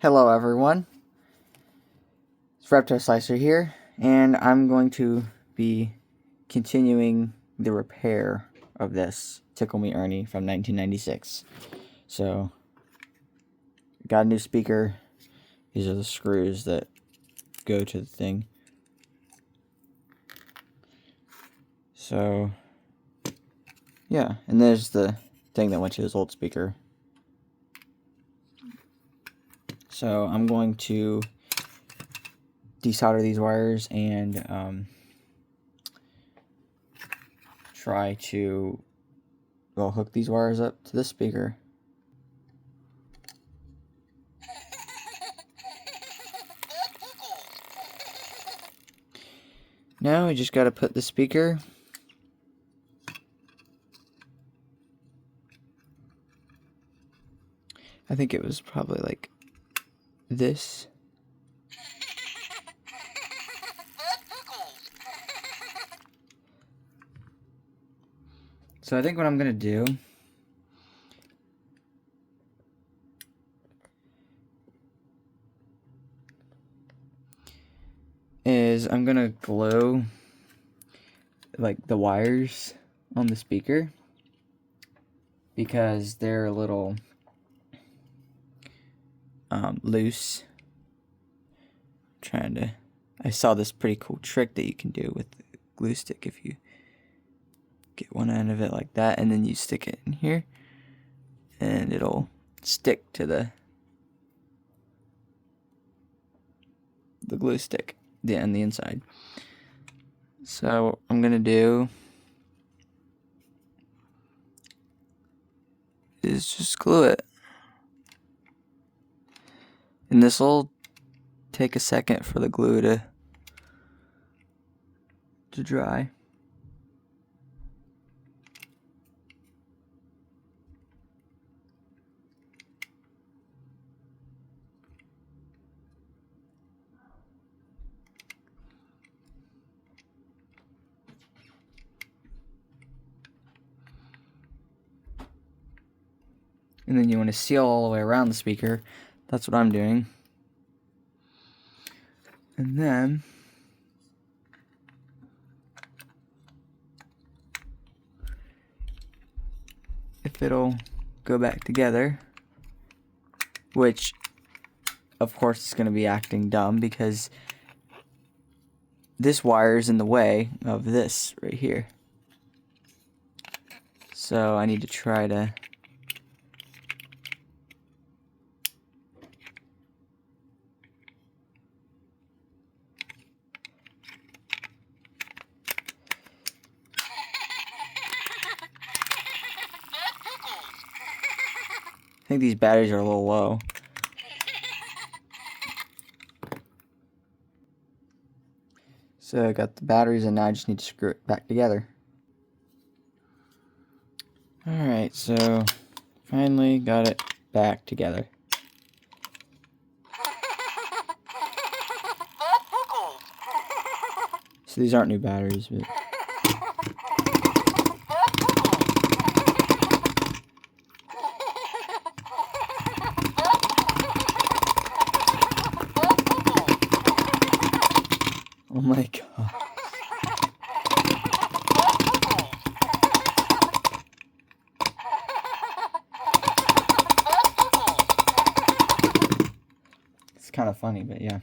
Hello everyone, it's Reptile Slicer here, and I'm going to be continuing the repair of this Tickle Me Ernie from 1996. So, got a new speaker. These are the screws that go to the thing. So, yeah, and there's the thing that went to his old speaker. So I'm going to desolder these wires and try to hook these wires up to the speaker. Now I just got to put the speaker I think it was probably like this. So I think what I'm gonna do is I'm gonna glue like the wires on the speaker because they're a little loose. I saw this pretty cool trick that you can do with the glue stick. If you get one end of it like that and then you stick it in here and it'll stick to the glue stick on the inside. So what I'm gonna do is just glue it, and this will take a second for the glue to dry. And then you want to seal all the way around the speaker. That's what I'm doing. And then if it'll go back together, which of course is going to be acting dumb because this wire is in the way of this right here. So I need to try to I think these batteries are a little low. So I got the batteries and now I just need to screw it back together. Alright, so finally got it back together. So these aren't new batteries, but oh my god. It's kind of funny, but yeah.